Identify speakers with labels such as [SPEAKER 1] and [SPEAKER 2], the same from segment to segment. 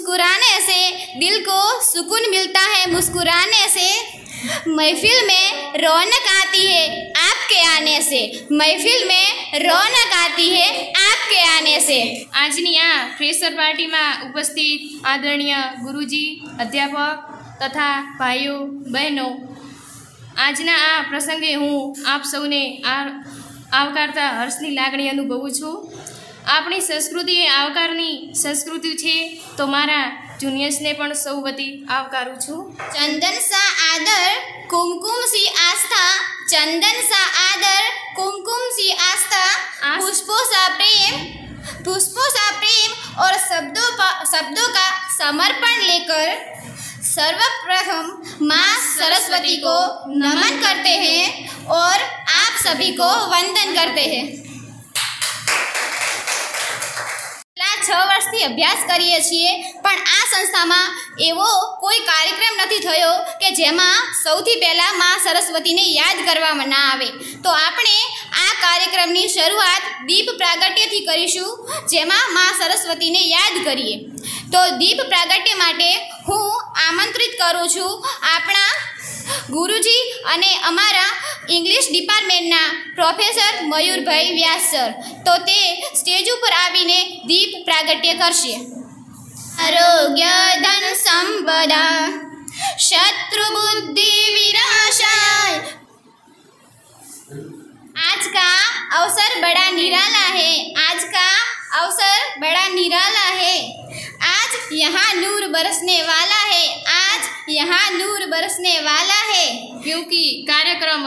[SPEAKER 1] मुस्कुराने से दिल को सुकून मिलता है, मुस्कुराने से महफिल में रौनक आती है आपके आने से, महफिल में रौनक आती है आपके आने से।
[SPEAKER 2] આજની આ ફ્રેશર પાર્ટીમાં ઉપસ્થિત આદરણીય ગુરુજી, અધ્યાપક તથા ભાઈઓ બહેનો, આજના આ પ્રસંગે હું આપ સૌને આવકારતા હર્ષની લાગણી અનુભવું છું। આપણી સંસ્કૃતિ એ આવકારની સંસ્કૃતિ છે, તો મારા જુનિયર્સને પણ સૌ વતી આવકારું છું।
[SPEAKER 1] चंदन सा आदर कुमकुम सी आस्था, चंदन सा आदर कुमकुम सी आस्था, पुष्पों सा प्रेम और शब्दों का समर्पण लेकर सर्वप्रथम माँ सरस्वती को नमन करते हैं और आप सभी को वंदन करते हैं। 6 વર્ષથી અભ્યાસ કરીએ છીએ, પણ આ સંસ્થામાં એવો કોઈ કાર્યક્રમ નથી થયો કે જેમાં સૌથી પહેલાં મા સરસ્વતીને યાદ કરવામાં ના આવે। તો આપણે આ કાર્યક્રમની શરૂઆત દીપ પ્રાગટ્યથી કરીશું, જેમાં મા સરસ્વતીને યાદ કરીએ। તો દીપ પ્રાગટ્ય માટે હું આમંત્રિત કરું છું આપણા ગુરુજી અને અમારા इंग्लिश डिपार्टमेंटना प्रोफेसर मयूरभाई व्यास सर। तो ते स्टेज पर आवीने दीप प्रागट्य करशे। आरोग्य धन संपदा शत्रु बुद्धि विनाशाय, आज का अवसर बड़ा निराला है, आज का अवसर बड़ा निराला है, आज यहाँ नूर बरसने वाला है, आज यहाँ नूर बरसने वाला है,
[SPEAKER 2] क्योंकि कार्यक्रम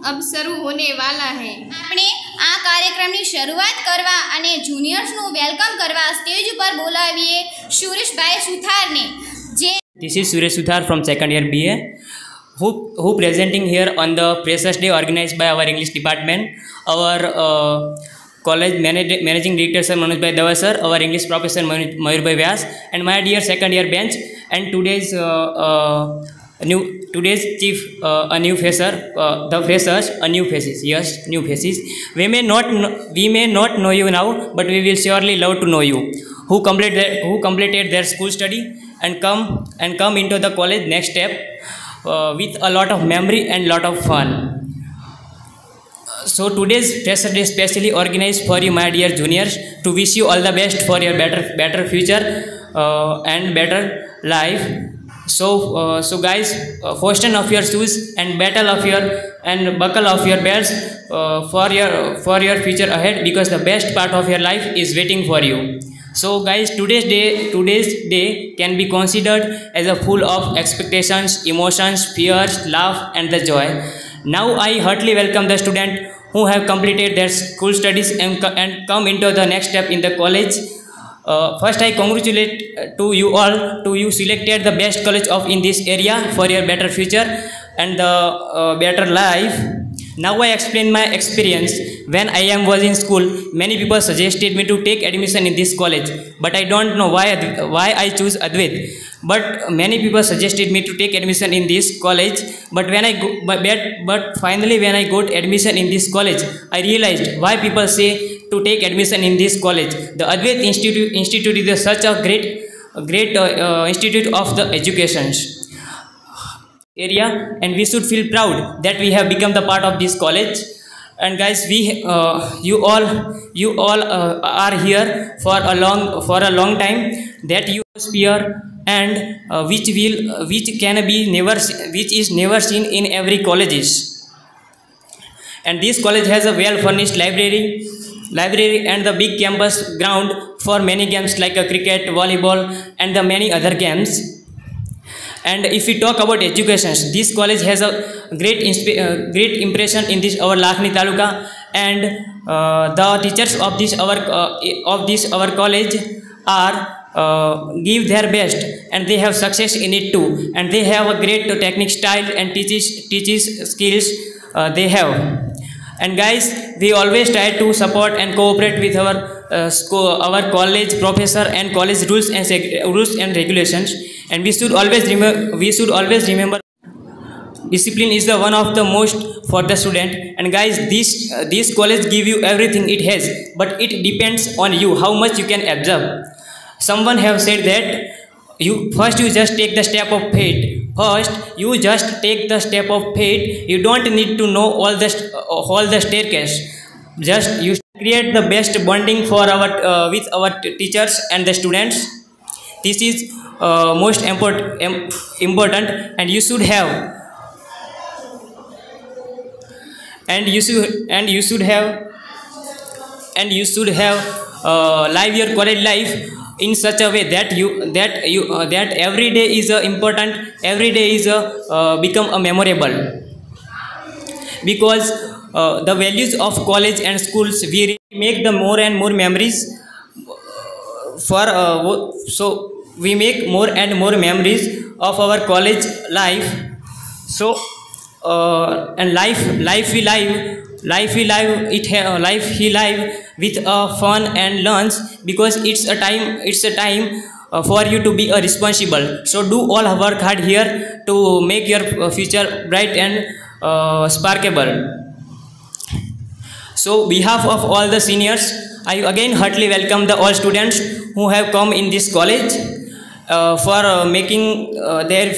[SPEAKER 2] अब शुरू होने वाला है।
[SPEAKER 1] આપણે આ કાર્યક્રમની શરૂઆત કરવા અને જુનિયર્સનું વેલકમ કરવા સ્ટેજ ઉપર બોલાવીએ સુરેશભાઈ સુથારને। જે
[SPEAKER 3] This is Suresh Suthar from second year BA, who presenting here on the Freshers Day organized by our English department, our college managing director sir Manojbhai Dava sir, our English professor Mayurbhai Vyas, and my dear second year bench, and today's chief a new fresher, the freshers a new faces, yes, new faces. We may not know you now, but we will surely love to know you, who completed their school study and come into the college next step with a lot of memory and lot of fun. So today's Fresher Day specially organized for you, my dear juniors, to wish you all the best for your better future and better life. So guys, fasten off your shoes and buckle off your belts for your future ahead, because the best part of your life is waiting for you. So guys, today's day can be considered as a full of expectations, emotions, fears, laugh and the joy. Now I heartily welcome the students who have completed their school studies and come into the next step in the college. First I congratulate to you all, you selected the best college in this area for your better future and the better life. Now I explain my experience. When I was in school, many people suggested me to take admission in this college, but I don't know why I choose Advait. But many people suggested me to take admission in this college, but finally when I got admission in this college, I realized why people say to take admission in this college. The Advait Institute is such a great institute of the education area, and we should feel proud that we have become the part of this college. And guys, you all are here for a long time, that you fear and which is never seen in every colleges. And this college has a well furnished library and the big campus ground for many games like cricket, volleyball and the many other games. And if we talk about education, this college has a great impression in our Lakhni Taluka, and the teachers of this our college are give their best, and they have success in it too, and they have a great technique style and teaches skills they have. And guys, we always try to support and cooperate with our college professor and college rules and regulations, and we should always remember discipline is the one of the most for the student. And guys, this college give you everything it has, but it depends on you how much you can absorb. Someone have said that you just take the step of faith. First you just take the step of faith. You don't need to know all the staircase. Just you create the best bonding for our with our teachers and the students. This is most important, and you should have and you should have live your college life in such a way that every day is important, every day is become a memorable, because the values of college and schools we make the more and more memories for so we make more and more memories of our college life. So and life we live life he live with fun and learns, because it's a time for you to be a responsible. So do all work hard here to make your future bright and sparkable. So behalf of all the seniors, I again heartily welcome the all students who have come in this college for making their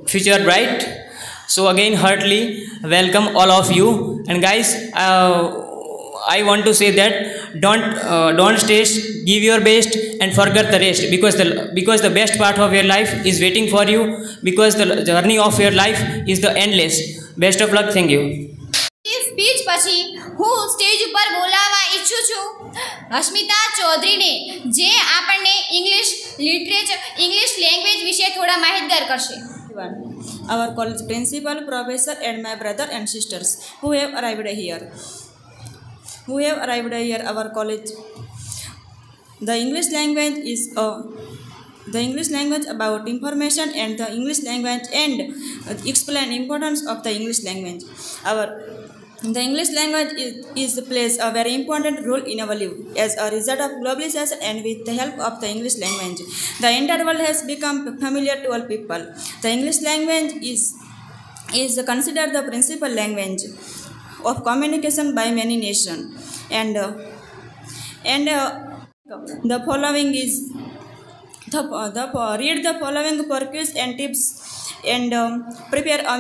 [SPEAKER 3] future bright. So again heartily welcome all of you. And guys, I want to say that don't stress, give your best and forget the rest, because the best part of your life is waiting for you, because the journey of your life is the endless. Best of luck. Thank you.
[SPEAKER 1] Speech પછી હું stage ઉપર બોલાવવા ઈચ્છું છું હસ્મિતા ચૌધરીને, જે આપણને English language વિશે થોડા માહિતગાર કરશે.
[SPEAKER 4] Our college principal, professor, and my brother and sisters who have arrived here. Our college. The English language is the English language about information and the English language and explain importance of the English language. The English language plays a very important role in our life as a result of globalization, and with the help of the English language, the entire world has become familiar to all people. The English language is considered the principal language of communication by many nations, and the following is read the following quirks and tips and prepare a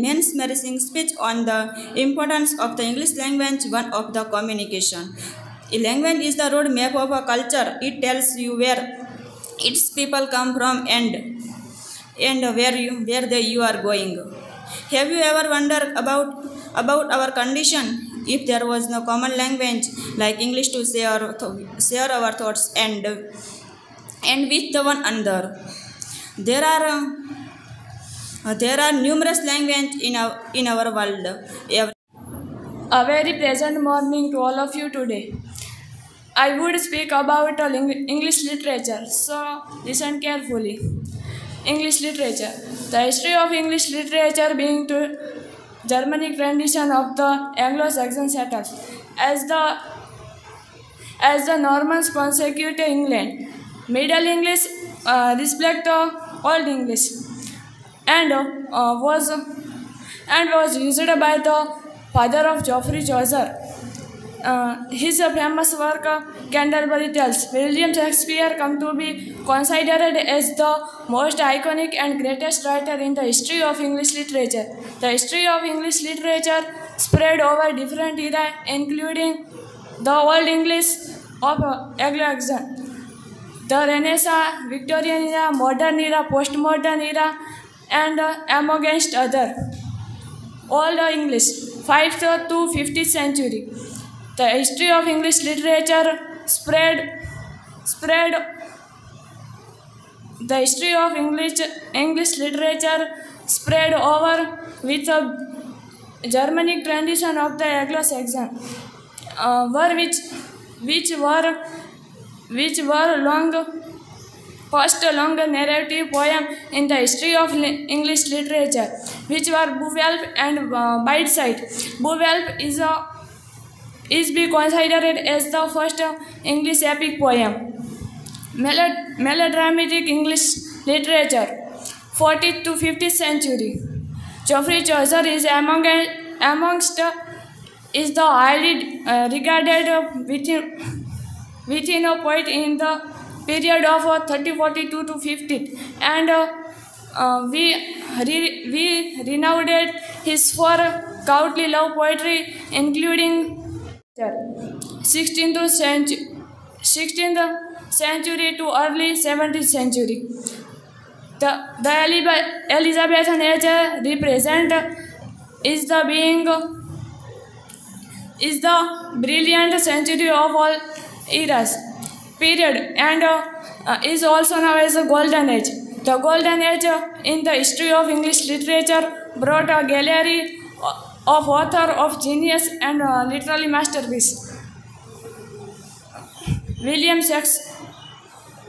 [SPEAKER 4] mesmerizing speech on the importance of the English language, one of the communication. A language is the road map of a culture. It tells you where its people come from and where you are going. Have you ever wondered about our condition? If there was no common language like English to share our thoughts and with the one another. There are numerous languages in our world.
[SPEAKER 5] A very pleasant morning to all of you today. I would speak about English literature, so listen carefully. English literature. The history of English literature being to Germanic tradition of the Anglo-Saxon settlers. As the Normans consecuted England, Middle English reflect Old English, and was used by the father of Geoffrey Chaucer. His famous work Canterbury Tales. William Shakespeare come to be considered as the most iconic and greatest writer in the history of English literature. The history of English literature spread over different eras, including the Old English of Anglo-Saxon, the Renaissance, Victorian era, modern era, postmodern era, and amongst other. Old English, 5th to 50th century. The history of English literature spread. The history of English literature spread over with a Germanic tradition of the Anglo-Saxon, which were first long narrative poem in the history of English literature, which were Beowulf and Bedside. Beowulf is be considered as the first English epic poem. Melodramatic English literature, 40th to 50th century. Geoffrey Chaucer is is the highly regarded within a poet in the period of 1342 to 15, and we renowned his for courtly love poetry, including 16th century to early 17th century. The Elizabethan age represent is the brilliant century of all eras period, and is also known as the Golden Age. The Golden Age in the history of English literature brought a gallery of author of genius and literary masterpiece. William Shakespeare,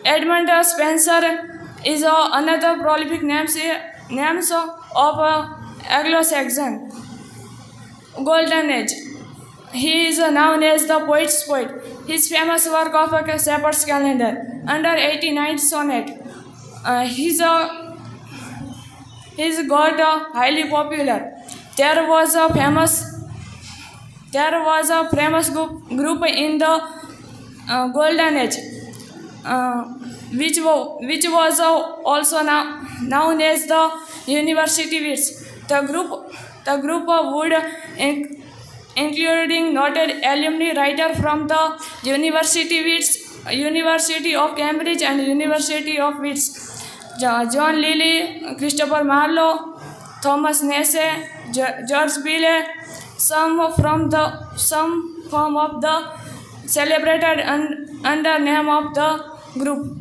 [SPEAKER 5] Edmund Spenser is another prolific names of Anglo-Saxon Golden Age. He is known as the poet's poet. His famous work of a Shepherd's Calendar under 89 sonnet. He's got highly popular. There was a famous group in the Golden Age, which was also known as the University Wits. The group would including noted alumni writer from the University Wits, University of Cambridge and University of Wits, John Lilly, Christopher Marlowe, Thomas Nesse, George Bille, some of the celebrated under name of the group.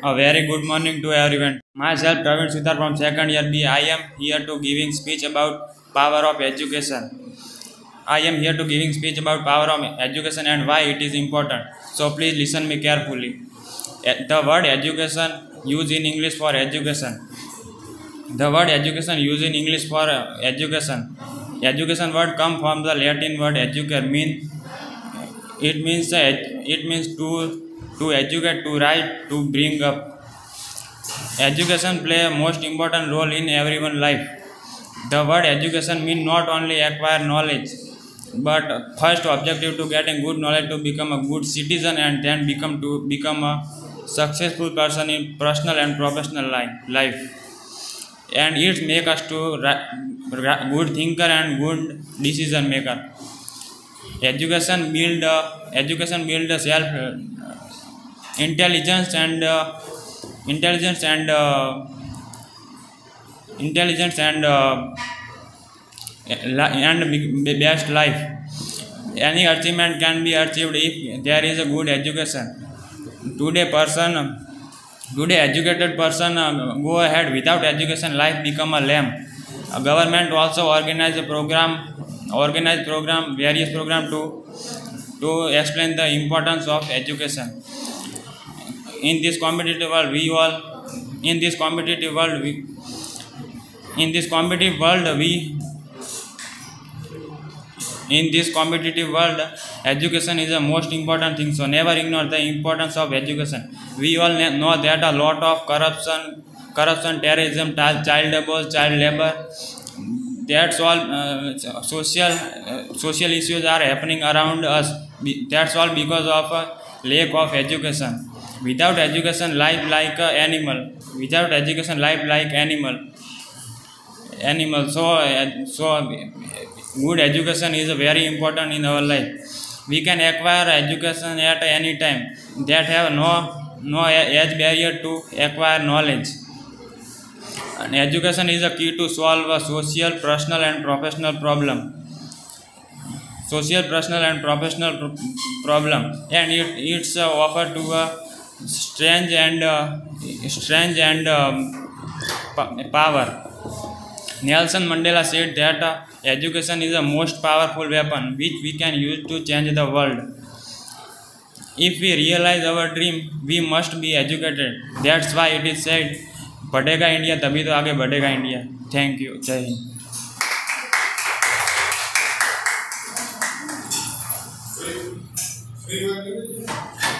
[SPEAKER 6] A very good morning to everyone. Myself Praveen Sudhar from 2nd year B. I am here to giving speech about power of education. I am here to giving speech about power of education and why it is important. So please listen me carefully. The word education used in English for education. The word education used in English for education. Education word come from the Latin word educare. It means to educate, to write, to bring up. Education play a most important role in everyone's life. The word education means not only acquire knowledge, but first objective to getting good knowledge to become a good citizen, and then become a successful person in personal and professional life. And it make us to good thinker and good decision maker. Education build a self intelligence and best life. Any achievement can be achieved if there is a good education. Today educated person go ahead. Without education, life become a lame. Government also organize various program to explain the importance of education. In this competitive world, education is the most important thing. So never ignore the importance of education. We all know that a lot of corruption, terrorism, child abuse, child labor, that's all social issues are happening around us. That's all because of a lack of education. Without education, life like animal. Without education, life like animal. So good education is very important in our life. We can acquire education at any time. That have no age barrier to acquire knowledge. And education is a key to solve a social, personal and professional problem. And it's offered to a strange and power. Nelson Mandela said that education is the most powerful weapon which we can use to change the world. If we realize our dream, we must be educated. That's why it is said, बढ़ेगा India तभी तो आगे बढ़ेगा India. Thank you. जय Hind.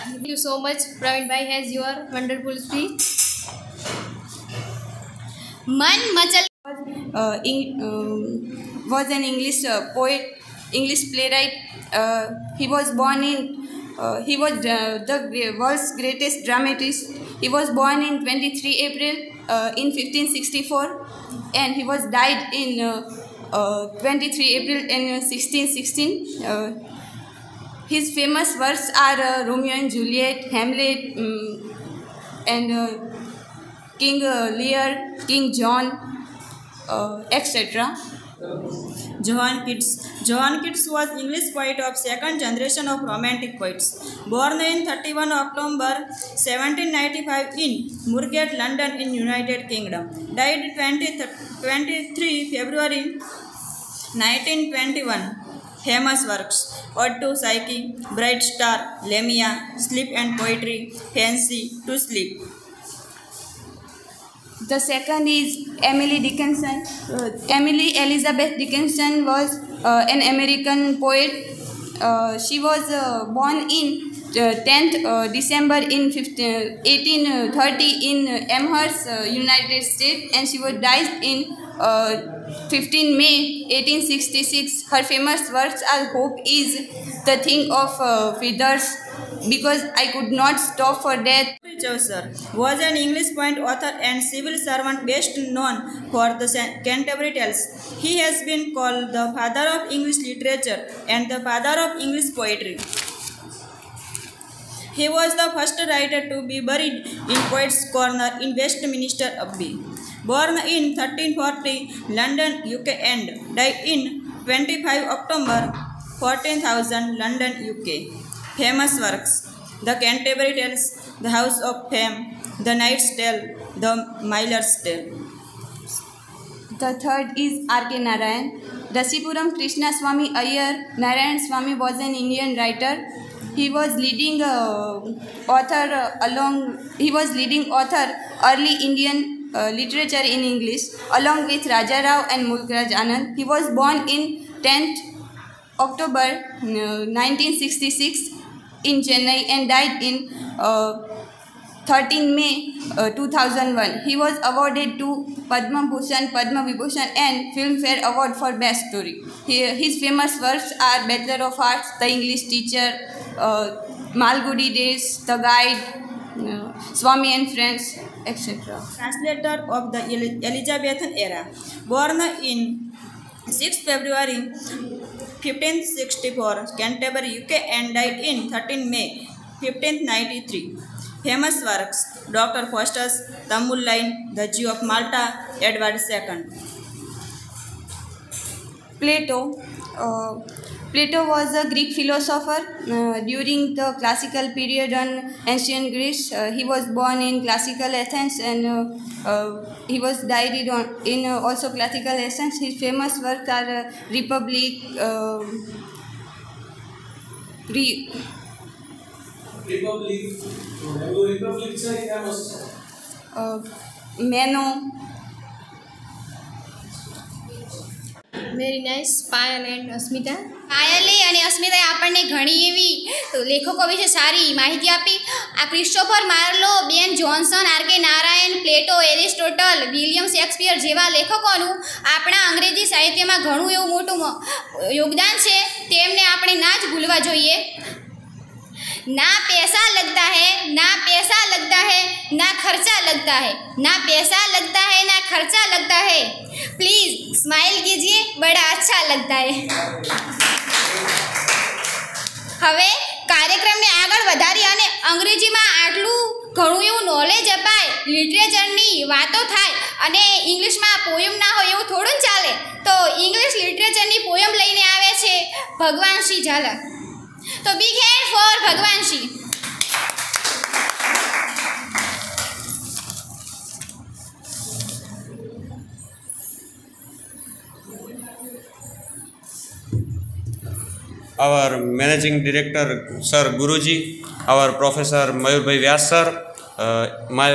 [SPEAKER 2] Thank you so much, Praveen Bhai has your wonderful speech.
[SPEAKER 1] मन मचल
[SPEAKER 7] was an English poet, English playwright. He was born in. He was the world's greatest dramatist. He was born in 23 April in 1564, and he was died in 23 April in 1616. His famous works are Romeo and Juliet, Hamlet, and King Lear, King John, etc.
[SPEAKER 4] Johann Keats. Johann Keats was English poet of second generation of Romantic poets. Born in 31 October 1795 in Moorgate, London in United Kingdom. Died 23 February 1921. Famous works: Ode to Psyche, Bright Star, Lamia, Sleep and Poetry, Fancy to Sleep.
[SPEAKER 7] The second is Emily Dickinson. Emily Elizabeth Dickinson was an American poet. She was born in 10th December in 1830 in Amherst, United States, and she was died in 15 May 1866. Her famous works are Hope is the Thing of Feathers, Because I Could Not Stop for Death.
[SPEAKER 4] Chaucer was an English poet, author and civil servant best known for the Canterbury Tales. He has been called the father of English literature and the father of English poetry. He was the first writer to be buried in Poets' Corner in Westminster Abbey. Born in 1340, London, UK, and died in 25 October 14,000, London, UK. Famous works: The Canterbury Tales, The House of Fame, The Knight's Tale, The Miller's Tale.
[SPEAKER 7] The third is R.K. Narayan. Rasipuram Krishna Swami Iyer Narayan Swami was an Indian writer. He was leading author early Indian literature in English along with Raja Rao and Mulkraj Anand. He was born in 10th October 1966 in Chennai and died in 13 May 2001. He was awarded to Padma Bhushan, Padma Vibhushan and Filmfare Award for Best Story. His famous works are Bachelor of Arts, The English Teacher, Malgudi Days, The Guide, Swami and Friends, etc.
[SPEAKER 4] Translator of the Elizabethan era. Born in 6 February 1564, Canterbury, UK, and died in 13 May 1593. Famous works: Dr. Faustus, Tamil Line, The Jew of Malta, Edward II.
[SPEAKER 7] Plato was a Greek philosopher during the classical period on ancient Greece. He was born in classical Athens and he was died in also classical Athens. His famous works are Republic, Meno.
[SPEAKER 2] Very nice Payal and Asmita.
[SPEAKER 1] પાયલે અને અસ્મિતાએ આપણને ઘણી એવી લેખકો વિશે સારી માહિતી આપી. આ ક્રિસ્ટોફર માર્લો, બેન જોન્સન, આર.કે. નારાયણ, પ્લેટો, એરિસ્ટોટલ, વિલિયમ શેક્સપિયર જેવા લેખકોનું આપણા અંગ્રેજી સાહિત્યમાં ઘણું એવું મોટું યોગદાન છે. તેમને આપણે ના જ ભૂલવા જોઈએ. ना पैसा लगता है, ना पैसा लगता है, ना खर्चा लगता है, ना पैसा लगता है, ना खर्चा लगता है. प्लीज़ स्माइल कीजिए, बड़ा अच्छा लगता है. હવે કાર્યક્રમને આગળ વધારી અને અંગ્રેજીમાં આટલું ઘણું એવું નોલેજ અપાય, લિટરેચરની વાતો થાય અને ઇંગ્લિશમાં પોયમ ના હોય એવું થોડું ચાલે. તો ઇંગ્લિશ લિટરેચરની પોયમ લઈને આવે છે ભગવાનસિંહ ઝાલા. तो big hand for Bhagwansingh.
[SPEAKER 8] Our managing director Sir Guruji, our professor Mayurbhai Vyas sir, my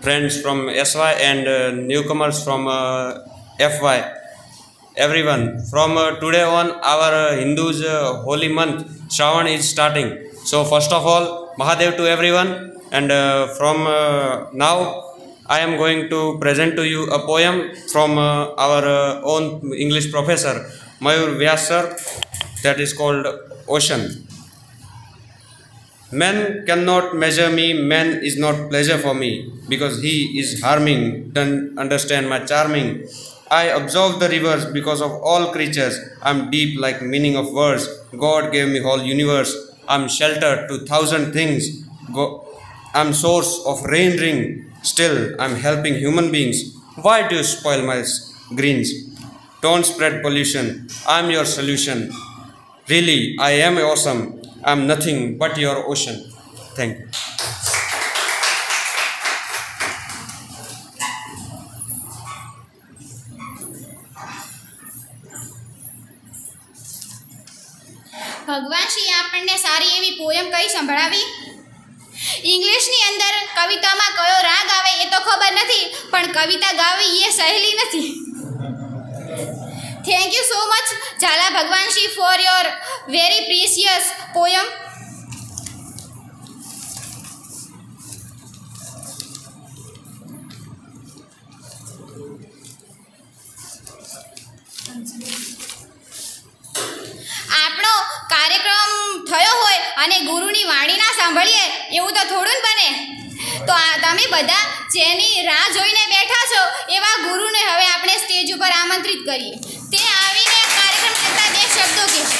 [SPEAKER 8] friends from SY and newcomers from FY. Everyone, from today on our Hindus holy month Shravan is starting. So first of all, Mahadev to everyone, and from now I am going to present to you a poem from our own English professor, Mayur Vyas sir, that is called Ocean. Man cannot measure me, man is not pleasure for me, because he is harming, don't understand my charming. I observe the rivers because of all creatures, I'm deep like meaning of words, God gave me whole universe, I'm shelter to thousand things, I'm source of rain ring, still I'm helping human beings. Why do you spoil my greens? Don't spread pollution, I'm your solution. Really, I am awesome, I'm nothing but your ocean. Thank you.
[SPEAKER 1] ભગવાન શ્રી આપણને સારી એવી poem કઈ સંભળાવી. ઇંગ્લિશની અંદર કવિતામાં કયો રાગ આવે એ તો ખબર નથી, પણ કવિતા ગાવી એ સહેલી નથી. Thank you so much Jhala Bhagwan Shri for your very precious poem. આપણો કાર્યક્રમ થયો હોય અને ગુરુની વાણી ના સાંભળીએ એવું તો થોડું જ બને. તો તમે બધા જેની રાહ જોઈને બેઠા છો એવા ગુરુને હવે આપણે સ્ટેજ ઉપર આમંત્રિત કરીએ. તે આવીને કાર્યક્રમ કરતા 2 શબ્દો કહેશે.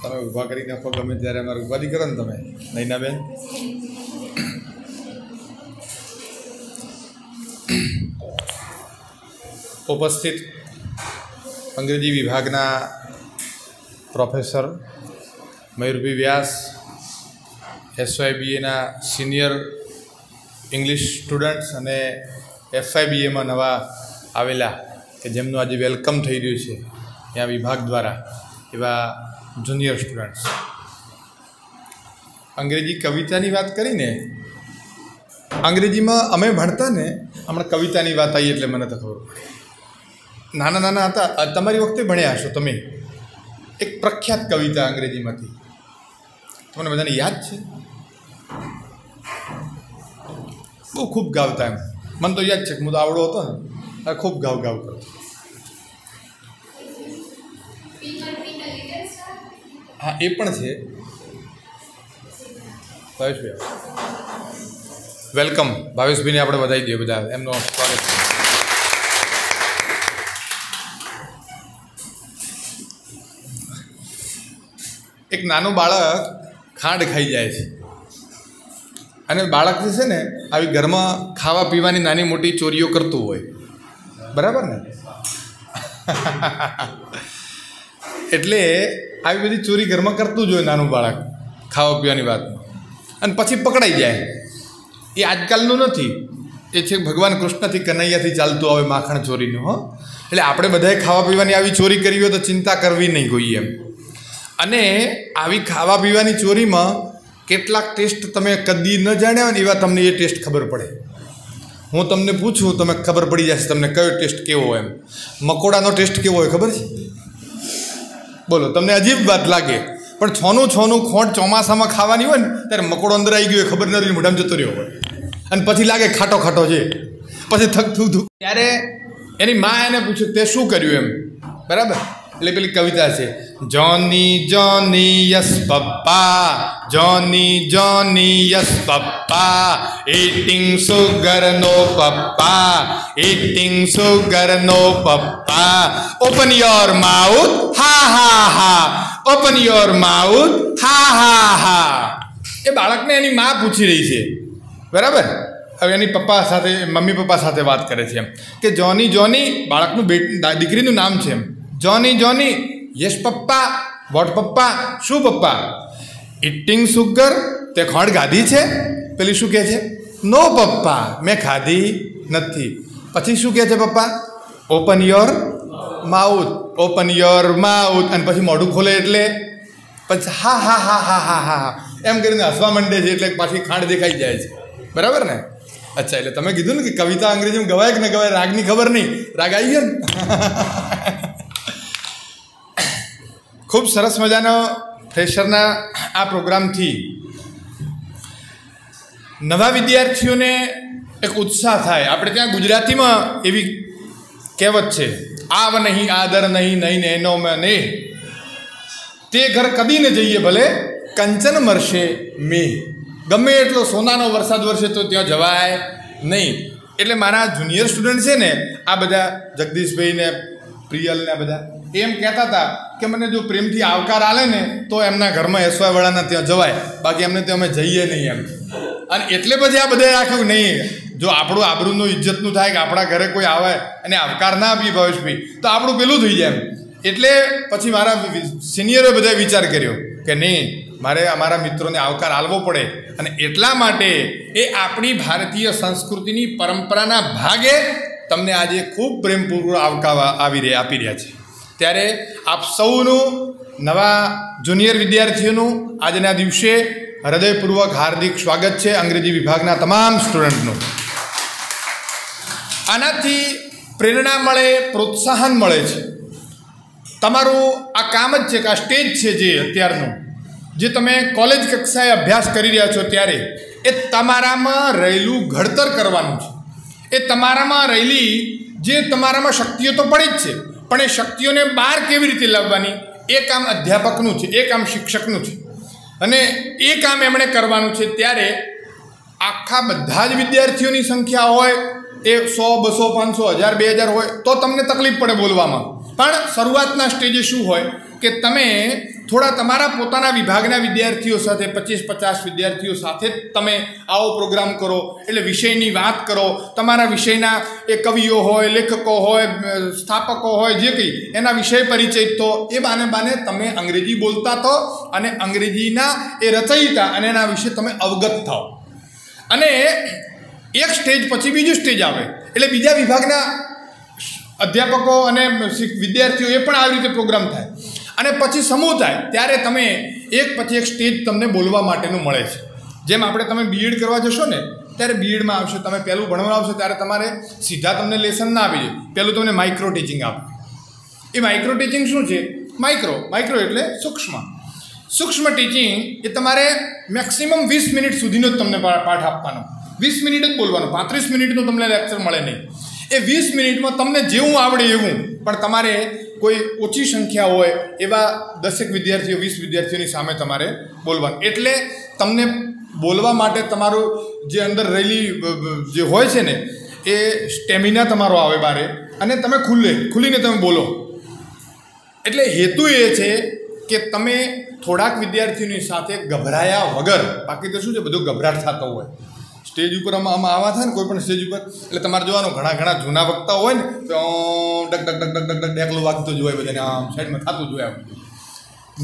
[SPEAKER 9] તમે ઊભા કરી નાખો ગમે ત્યારે અમારે ઉપાધિ કરો ને તમે નૈનાબેન. ઉપસ્થિત અંગ્રેજી વિભાગના પ્રોફેસર મયુરભાઈ વ્યાસ, SYBAના સિનિયર ઇંગ્લિશ સ્ટુડન્ટ્સ અને FIBAમાં નવા આવેલા કે જેમનું આજે વેલકમ થઈ રહ્યું છે ત્યાં વિભાગ દ્વારા, એવા જુનિયર સ્ટુડન્ટ્સ. અંગ્રેજી કવિતાની વાત કરીને, અંગ્રેજીમાં અમે ભણતા ને, હમણાં કવિતાની વાત આવી એટલે મને તો ખબર પડી. નાના નાના હતા, તમારી વખતે ભણ્યા હશો તમે, એક પ્રખ્યાત કવિતા અંગ્રેજીમાંથી તમને બધાને યાદ છે? બહુ ખૂબ ગાવતા એમ, મને તો યાદ છે કે હું તો આવડો હતો ને ખૂબ ગાવ કરતો. હા એ પણ છે. ભાવેશભાઈ વેલકમ. ભાવેશભાઈને આપણે વધાવી દઈએ બધા, એમનો સ્વાગત છે. એક નાનું બાળક ખાંડ ખાઈ જાય છે અને બાળક જે છે ને આવી ઘરમાં ખાવા પીવાની નાની મોટી ચોરીઓ કરતું હોય, બરાબર ને? એટલે આવી બધી ચોરી ઘરમાં કરતું જ હોય નાનું બાળક ખાવા પીવાની વાતમાં, અને પછી પકડાઈ જાય. એ આજકાલનું નથી, એ છે ભગવાન કૃષ્ણથી કનૈયાથી ચાલતું આવે માખણ ચોરીનું. હો, એટલે આપણે બધાએ ખાવા પીવાની આવી ચોરી કરી હોય તો ચિંતા કરવી નહીં કોઈ એમ. અને આવી ખાવા પીવાની ચોરીમાં કેટલાક ટેસ્ટ તમે કદી ન જાણ્યા હોય ને એવા તમને એ ટેસ્ટ ખબર પડે. હું તમને પૂછું, તમે ખબર પડી જશે તમને કયો ટેસ્ટ કેવો હોય એમ. મકોડાનો ટેસ્ટ કેવો હોય ખબર છે? બોલો, તમને અજીબ વાત લાગે, પણ છોનું ખોંટ ચોમાસામાં ખાવાની હોય ને ત્યારે મકોડો અંદર આવી ગયો હોય, ખબર ન રહી, મોઢામાં જતો રહ્યો હોય, અને પછી લાગે ખાટો છે, પછી થક ત્યારે એની મા એને પૂછ્યું તે શું કર્યું એમ, બરાબર? એટલે પેલી કવિતા છે, જોની યસ પપ્પા, જોની યસ પપ્પા, ઇટિંગ સુગર નો પપ્પા, ઇટિંગ સુગર નો પપ્પા, ઓપન યોર માઉથ હા, ઓપન યોર માઉથ હા. એ બાળકને એની મા પૂછી રહી છે, બરાબર? હવે એની મમ્મી પપ્પા સાથે વાત કરે છે એમ કે જોની, બાળકનું દીકરીનું નામ છે એમ, જોની યસ પપ્પા, વોટ પપ્પા, શું પપ્પા? ઇટિંગ સુગર, તે ખોંડ ખાધી છે? પેલી શું કહે છે? નો પપ્પા, મેં ખાધી નથી. પછી શું કહે છે પપ્પા? Open your mouth, open your mouth. અને પછી મોઢું ખોલે એટલે પછી હા એમ કરીને હસવા માંડે છે, એટલે પાછી ખાંડ દેખાઈ જાય છે, બરાબર ને? અચ્છા, એટલે તમે કીધું ને કે કવિતા અંગ્રેજીમાં ગવાય કે ન ગવાય, રાગની ખબર નહીં, રાગ આવી ગયો ને. ખૂબ સરસ મજાનો ફ્રેશરના આ પ્રોગ્રામથી નવા વિદ્યાર્થીઓને એક ઉત્સાહ થાય. આપણે ત્યાં ગુજરાતીમાં એવી કહેવત છે, આવ નહીં આદર નહીં નહીં એનો મેં ને તે ઘર કદી ન જઈએ ભલે કંચન મરશે મેં. ગમે એટલો સોનાનો વરસાદ વરસે તો ત્યાં જવાય નહીં. એટલે મારા જુનિયર સ્ટુડન્ટ છે ને, આ બધા જગદીશભાઈ ને પ્રિયલ ને બધા એમ કહેતા હતા કે મને જો પ્રેમથી આવકાર આલે ને તો એમના ઘરમાં એસવાય વાળાના ત્યાં જવાય, બાકી એમને ત્યાં અમે જઈએ નહીં એમ. અને એટલે પછી આ બધાએ રાખ્યું નહીં, જો આપણું આબરૂનું ઇજ્જતનું થાય કે આપણા ઘરે કોઈ આવે અને આવકાર ના આપીએ ભાવેશભાઈ તો આપણું પેલું થઈ જાય એમ. એટલે પછી મારા સિનિયરોએ બધાએ વિચાર કર્યો કે નહીં, મારે અમારા મિત્રોને આવકાર આલવો પડે, અને એટલા માટે એ આપણી ભારતીય સંસ્કૃતિની પરંપરાના ભાગે તમને આજે ખૂબ પ્રેમપૂર્વક આવકાર આપી રહ્યા છે. ત્યારે આપ સૌનું, નવા જુનિયર વિદ્યાર્થીઓનું આજના દિવસે હૃદયપૂર્વક હાર્દિક સ્વાગત છે, અંગ્રેજી વિભાગના તમામ સ્ટુડન્ટનું. આનાથી પ્રેરણા મળે, પ્રોત્સાહન મળે છે. તમારું આ કામ જ છે કે આ સ્ટેજ છે જે અત્યારનું, જે તમે કોલેજ કક્ષાએ અભ્યાસ કરી રહ્યા છો ત્યારે એ તમારામાં રહેલું ઘડતર કરવાનું છે. એ તમારામાં રહેલી જે તમારામાં શક્તિઓ તો પડી જ છે, પણ એ શક્તિઓને બહાર કેવી રીતે લાવવાની એ કામ અધ્યાપકનું છે, એ કામ શિક્ષકનું છે, અને એ કામ એમણે કરવાનું છે. ત્યારે આખા બધા જ વિદ્યાર્થીઓની સંખ્યા હોય એ 100, 200, 500, 1000, 2000 હોય તો તમને તકલીફ પડે બોલવામાં. પણ શરૂઆતના સ્ટેજે શું હોય કે તમે થોડા તમારા પોતાના વિભાગના વિદ્યાર્થીઓ સાથે 25-50 વિદ્યાર્થીઓ સાથે તમે આવો પ્રોગ્રામ કરો, એટલે વિષયની વાત કરો. તમારા વિષયના એ કવિઓ હોય, લેખકો હોય, સ્થાપકો હોય, જે કંઈ એના વિષય પરિચય, તો એ બાને તમે અંગ્રેજી બોલતા થો અને અંગ્રેજીના એ રચયિતા અને એના વિશે તમે અવગત થાઓ. અને એક સ્ટેજ પછી બીજું સ્ટેજ આવે એટલે બીજા વિભાગના અધ્યાપકો અને વિદ્યાર્થીઓ એ પણ આવી રીતે પ્રોગ્રામ થાય, અને પછી સમૂહ થાય. ત્યારે તમે એક પછી એક સ્ટેજ તમને બોલવા માટેનું મળે છે. જેમ આપણે તમે બીએડ કરવા જશો ને ત્યારે બીએડમાં આવશે, તમે પહેલું ભણવા આવશે ત્યારે તમારે સીધા તમને લેસન ના આપી દે, પહેલું તમને માઇક્રો ટીચિંગ આપે. એ માઇક્રો ટીચિંગ શું છે? માઇક્રો એટલે સૂક્ષ્મ ટીચિંગ. એ તમારે મેક્સિમમ 20 મિનિટ સુધીનો જ તમને પાઠ આપવાનો, 20 મિનિટ જ બોલવાનું, 35 મિનિટનું તમને લેક્ચર મળે નહીં. એ 20 મિનિટમાં તમને જેવું આવડે એવું, પણ તમારે કોઈ ઓછી સંખ્યા હોય એવા 10 વિદ્યાર્થીઓ, 20 વિદ્યાર્થીઓની સામે તમારે બોલવાનું. એટલે તમને બોલવા માટે તમારું જે અંદર રહેલી જે હોય છે ને એ સ્ટેમિના તમારો આવે બારે, અને તમે ખુલીને તમે બોલો. એટલે હેતુ એ છે કે તમે થોડાક વિદ્યાર્થીઓની સાથે ગભરાયા વગર, બાકી તો શું છે બધું ગભરાટ થતો હોય સ્ટેજ ઉપર, આમાં આવા થાય ને કોઈ પણ સ્ટેજ ઉપર, એટલે તમારે જોવાનું ઘણા જૂના વક્તા હોય ને તો ડક ડક ડક ડક ડક ડેકલું વાગતું જ હોય, બધાને આમ સાઈડમાં થતું જ હોય.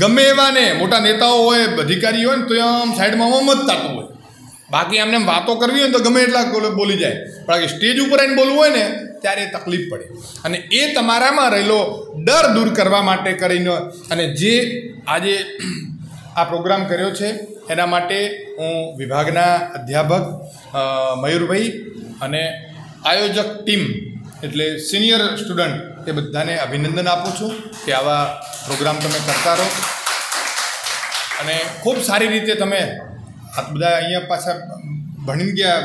[SPEAKER 9] ગમે એવા ને મોટા નેતાઓ હોય, અધિકારી હોય ને તો આમ સાઈડમાં આમ જ થતું હોય. બાકી એમને વાતો કરવી હોય ને તો ગમે એટલા બોલી જાય, પણ સ્ટેજ ઉપર આવીને બોલવું હોય ને ત્યારે તકલીફ પડે. અને એ તમારામાં રહેલો ડર દૂર કરવા માટે કરીને અને જે આજે આ પ્રોગ્રામ કર્યો છે એના માટે હું વિભાગના અધ્યાપક મયુરભાઈ અને આયોજક ટીમ એટલે સિનિયર સ્ટુડન્ટ એ બધાને અભિનંદન આપું છું કે આવા પ્રોગ્રામ તમે કરતા રહો, અને ખૂબ સારી રીતે તમે આ બધા અહીંયા પાછા ભણી ગયા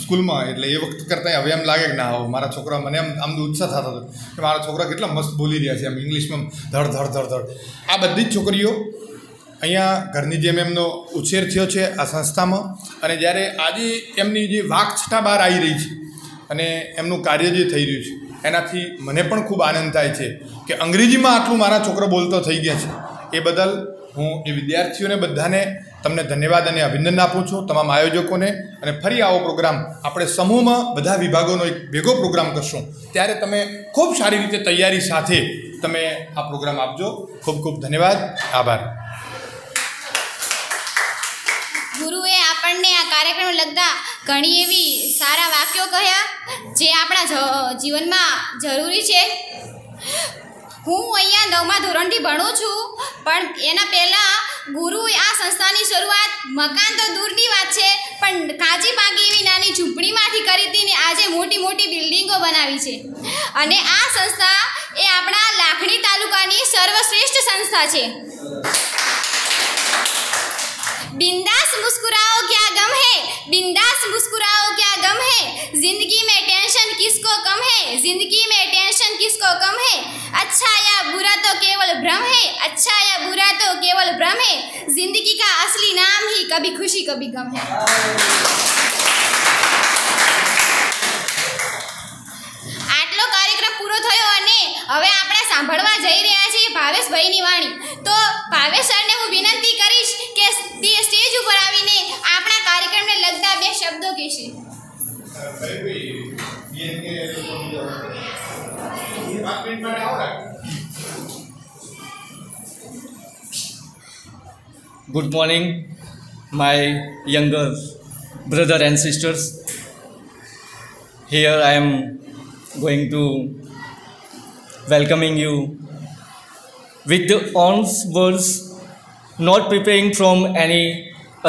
[SPEAKER 9] સ્કૂલમાં, એટલે એ વખત કરતાં હવે એમ લાગે કે ના આવો મારા છોકરા, મને આમ ઉત્સાહ થતો હતો કે મારા છોકરા કેટલા મસ્ત બોલી રહ્યા છે, એમ ઇંગ્લિશમાં ધડ ધડ ધડ ધડ. આ બધી જ છોકરીઓ અહીંયા ઘરની જેમ એમનો ઉછેર થયો છે આ સંસ્થામાં, અને જ્યારે આજે એમની જે વાકછટા બહાર આવી રહી છે અને એમનું કાર્ય જે થઈ રહ્યું છે એનાથી મને પણ ખૂબ આનંદ થાય છે કે અંગ્રેજીમાં આટલું મારા છોકરા બોલતો થઈ ગયા છે. એ બદલ હું એ વિદ્યાર્થીઓને બધાને તમને ધન્યવાદ અને અભિનંદન આપું છું, તમામ આયોજકોને. અને ફરી આવો પ્રોગ્રામ આપણે સમૂહમાં બધા વિભાગોનો એક ભેગો પ્રોગ્રામ કરશું ત્યારે તમે ખૂબ સારી રીતે તૈયારી સાથે તમે આ પ્રોગ્રામ આપજો. ખૂબ ખૂબ ધન્યવાદ, આભાર.
[SPEAKER 1] ગુરુએ આપણને આ કાર્યક્રમ લગતા ઘણી એવી સારા વાક્યો કહ્યા જે આપણા જીવનમાં જરૂરી છે. હું અહીંયા 9મા ધોરણથી ભણું છું, પણ એના પહેલાં ગુરુએ આ સંસ્થાની શરૂઆત મકાન તો દૂરની વાત છે પણ કાચી પાકી એવી નાની ઝૂંપડીમાંથી કરી હતી ને આજે મોટી મોટી બિલ્ડિંગો બનાવી છે. અને આ સંસ્થા એ આપણા લાખણી તાલુકાની સર્વશ્રેષ્ઠ સંસ્થા છે. बिंदास मुस्कुराओ क्या गम है, बिंदास मुस्कुराओ क्या गम है, जिंदगी में टेंशन किसको कम है, जिंदगी में टेंशन किसको कम है, अच्छा या बुरा तो केवल भ्रम है, अच्छा या बुरा तो केवल भ्रम है, जिंदगी का असली नाम ही कभी खुशी कभी गम है। આટલો કાર્યક્રમ પૂરો થયો અને હવે આપણે સાંભળવા જઈ રહ્યા છીએ ભાવેશભાઈની વાણી। તો ભાવેશ સરને હું વિનંતી કરીશ કે તે સ્ટેજ ઉપર આવીને આપણા કાર્યક્રમને લગતા બે શબ્દો કહેશે।
[SPEAKER 10] Good morning, my younger brother and sisters. Here I am going to welcoming you with the honest words, not preparing from any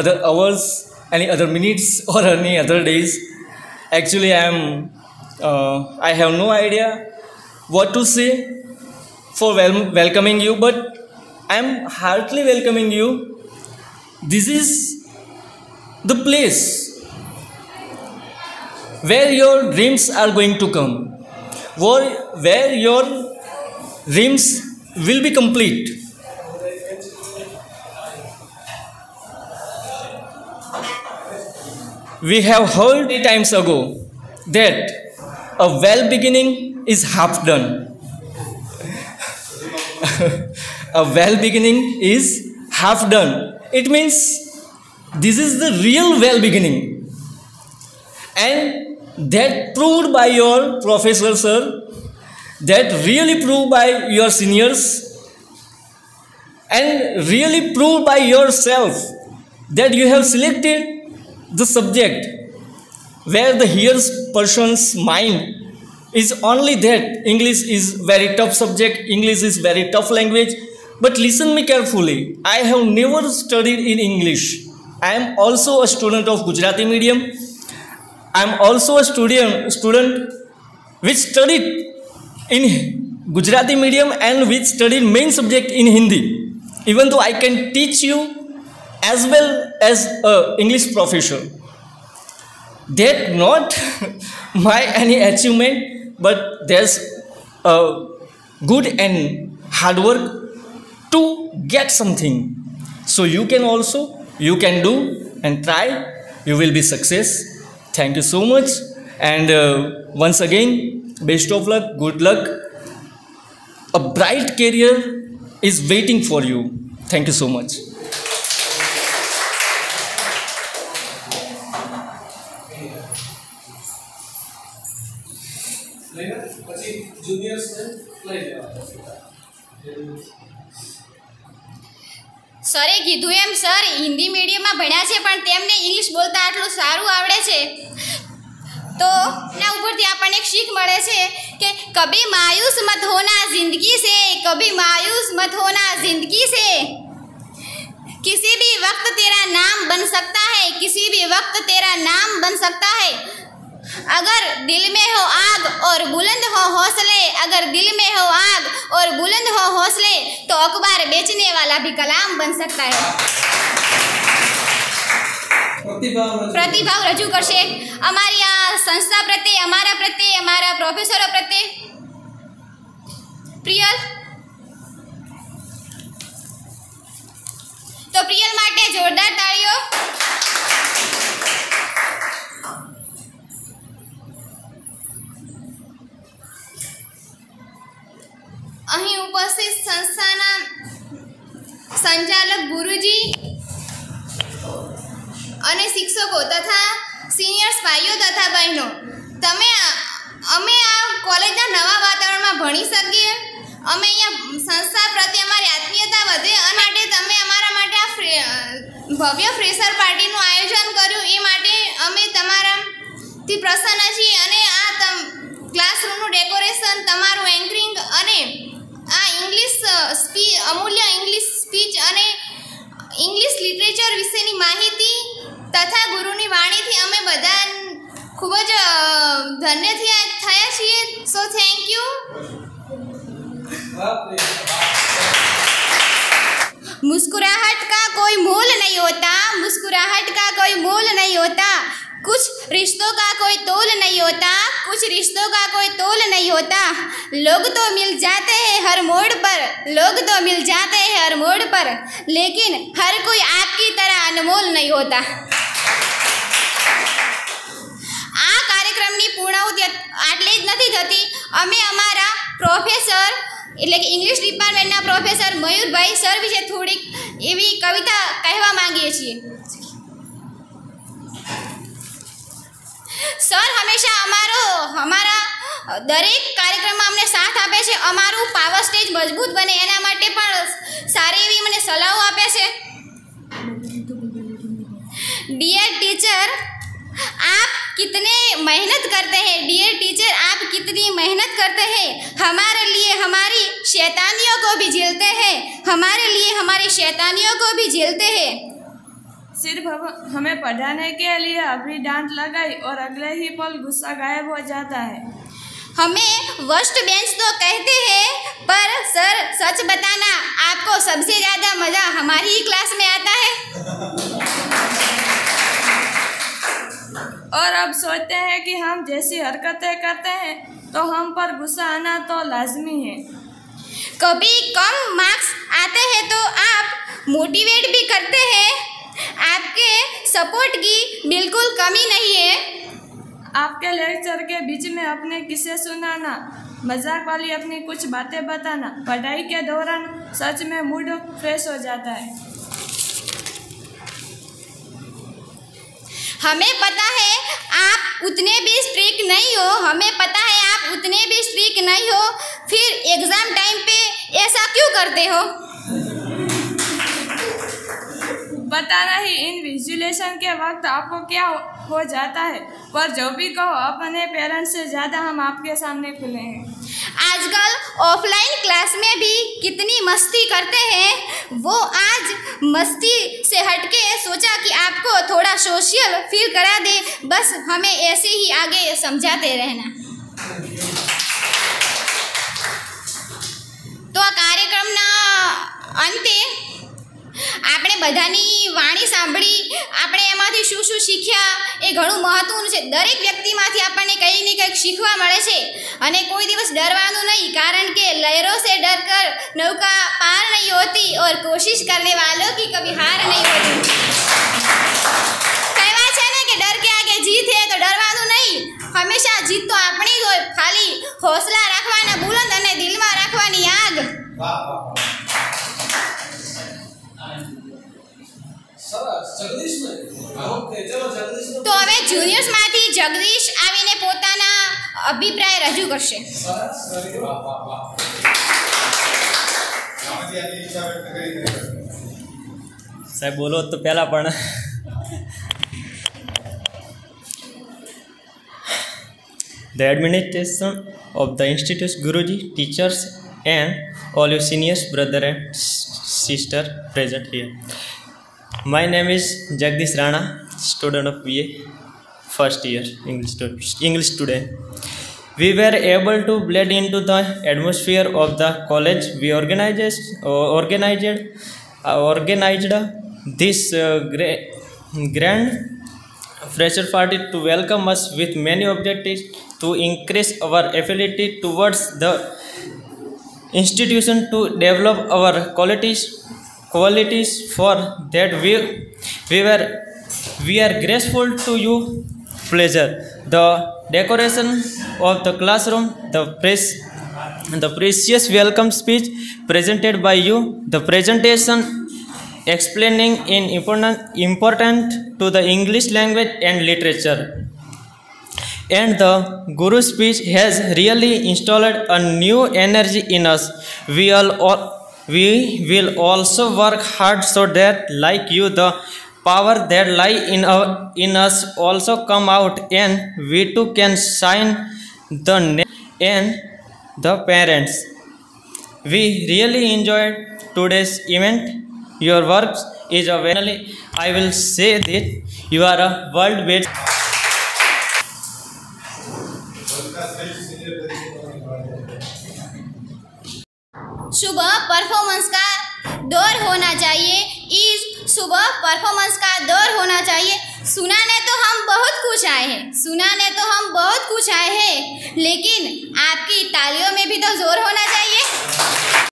[SPEAKER 10] other hours, any other minutes or any other days. Actually, I have no idea what to say for welcoming you, but I am heartily welcoming you. This is the place where your dreams are going to come, where your dreams will be complete. We have heard many times ago that a well beginning is half done. A well beginning is half done. It means this is the real well beginning, and that proved by your professor sir, that really proved by your seniors, and really proved by yourself that you have selected the subject where the hears person's mind is only that English is very tough subject, English is very tough language. But listen me carefully, I have never studied in English. I am also a student of Gujarati medium. I am also a student which studied in Gujarati medium and which studied main subject in Hindi. Even though I can teach you as well as a English professor. That not my any achievement, but there's a good and hard work to get something. So you can also, you can do and try, you will be success. Thank you so much, and once again, best of luck, good luck. A bright career is waiting for you. Thank you so much.
[SPEAKER 1] સરે કીધું એમ sir Hindi મીડિયમમાં ભણ્યા છે પણ તેમને English બોલતા આટલું સારું આવડે છે તો એના ઉપરથી આપણને એક શીખ મળે છે કે કભી માयूस मत होना जिंदगी से, कभी मायूस मत होना जिंदगी से, किसी भी वक्त तेरा नाम बन सकता है, किसी भी वक्त तेरा नाम बन सकता है, अगर दिल में हो आग और बुलंद हो हौसले, अगर दिल में हो आग और बुलंद हो हौसले तो अखबार बेचने वाला भी कलाम बन सकता है। प्रतिभाव रजू करशे अमारी आ संस्था प्रत्ये, अमारा प्रोफेसरो प्रत्ये। प्रियल, तो प्रियल माटे जोरदार ताळीओ। અહીં ઉપસ્થિત સંસ્થાના સંચાલક ગુરુજી અને શિક્ષકો તથા સિનિયર્સ ભાઈઓ તથા બહેનો, અમે આ કોલેજના નવા વાતાવરણમાં ભણી શકીએ, અમે અહીંયા સંસ્થા પ્રત્યે અમારી આત્મીયતા વધે અને માટે તમે અમારા માટે આ ભવ્ય ફ્રેશર પાર્ટીનું આયોજન કર્યું એ માટે અમે તમારાથી પ્રસન્ન છીએ અને આ ક્લાસરૂમનું ડેકોરેશન, તમારું એન્કરિંગ અને આ ઇંગ્લિશ અમૂલ્ય ઇંગ્લિશ સ્પીચ અને ઇંગ્લિશ લિટરેચર વિશેની માહિતી તથા ગુરુની વાણીથી અમે બધા ખૂબ જ ધન્ય થયા છીએ। So thank you. मुस्कुराहट का कोई मोल नहीं होता, मुस्कुराहट का कोई मोल नहीं होता, कुछ रिश्तों का कोई तोल नहीं होता, कुछ रिश्तों का कोई तोल नहीं होता। लोग तो मिल जाते हैं हर मोड़ पर, लोग तो मिल जाते हैं हर मोड़ पर, लेकिन हर कोई आपकी तरह अनमोल नहीं होता। આ કાર્યક્રમની પૂર્ણાહુતિ આટલે જ નથી થતી। અમે અમારા પ્રોફેસર એટલે કે ઇંગ્લિશ ડિપાર્ટમેન્ટના પ્રોફેસર મયુરભાઈ સર વિશે થોડીક એવી કવિતા કહેવા માંગીએ છીએ। સર હંમેશા અમારા દરેક કાર્યક્રમમાં અમને સાથ આપે છે, અમારું પાવર સ્ટેજ મજબૂત બને એના માટે પણ સારી એવી મને સલાહો આપે છે। डियर टीचर आप कितने मेहनत करते हैं, डियर टीचर आप कितनी मेहनत करते हैं, हमारे लिए हमारी शैतानियों को भी झेलते हैं, हमारे लिए हमारी शैतानियों को भी झेलते हैं।
[SPEAKER 5] सिर्फ हमें पढ़ाने के लिए अभी डांट लगाई और अगले ही पल गुस्सा गायब हो जाता है।
[SPEAKER 1] हमें वर्स्ट बेंच तो कहते हैं, पर सर सच बताना आपको सबसे ज़्यादा मज़ा हमारी ही क्लास में आता है।
[SPEAKER 5] और अब सोचते हैं कि हम जैसी हरकतें करते हैं तो हम पर गुस्सा आना तो लाजमी है।
[SPEAKER 1] कभी कम मार्क्स आते हैं तो आप मोटिवेट भी करते हैं, आपके सपोर्ट की बिल्कुल कमी नहीं है।
[SPEAKER 5] आपके लेक्चर के बीच में अपने किस्से सुनाना, मजाक वाली अपनी कुछ बातें बताना, पढ़ाई के दौरान सच में मूड फ्रेश हो जाता है।
[SPEAKER 1] हमें पता है आप उतने भी स्ट्रिक्ट नहीं हो, हमें पता है आप उतने भी स्ट्रिक्ट नहीं हो, फिर एग्ज़ाम टाइम पे ऐसा क्यों करते हो?
[SPEAKER 5] बताना ही इन्विजिलेशन के वक्त आपको क्या हो जाता है, पर जो भी कहो अपने पेरेंट्स से ज़्यादा हम आपके सामने खुले हैं।
[SPEAKER 1] आजकल ऑफलाइन क्लास में भी कितनी मस्ती करते हैं, वो आज मस्ती से हटके सोचा कि आपको थोड़ा सोशल फील करा दे, बस हमें ऐसे ही आगे समझाते रहना। तो आ कार्यक्रमना अंते આપણે બધાની વાણી સાંભળી, આપણે એમાંથી શું શું શીખ્યા એ ઘણું મહત્વનું છે। દરેક વ્યક્તિમાંથી આપણને કંઈક ને કંઈક શીખવા મળે છે અને કોઈ દિવસ ડરવાનું નહીં, કારણ કે લહેરોं से डरकर नौका पार नहीं होती और कोशिश करने वालों की कभी हार नहीं होती। કહેવાય છે ને કે ડર के आगे जीत है, तो डरવાનું નહીં, હંમેશા જીત તો આપણી જ હોય, ખાલી હौसला રાખવાના બુલંદ અને દિલમાં રાખવાની આગ। તો હવે જુનિયર્સમાંથી જગદીશ આવીને પોતાના અભિપ્રાય રજૂ કરશે।
[SPEAKER 10] સાહેબ બોલો તો પહેલાં પણ the administration of the institute, Guruji, teachers and all your seniors, brother and sister present here. My name is Jagdish Rana, student of BA, first year English student. We were able to blend into the atmosphere of the college. We organized this grand fresher party to welcome us with many objectives to increase our affinity towards the institution, to develop our qualities. For that we are grateful to you. Pleasure the decoration of the classroom, the precious welcome speech presented by you, the presentation explaining in important to the English language and literature, and the Guru speech has really installed a new energy in us. We will also work hard so that, like you, the power that lie in us also come out, and we too can shine the and the parents. We really enjoyed today's event. Your work is a very, I will say that you are a world best.
[SPEAKER 1] Shubh performance का दौर होना चाहिए, इस सुबह performance का दौर होना चाहिए। सुनाने तो हम बहुत कुछ आए हैं, लेकिन आपकी तालियों में भी तो जोर होना चाहिए।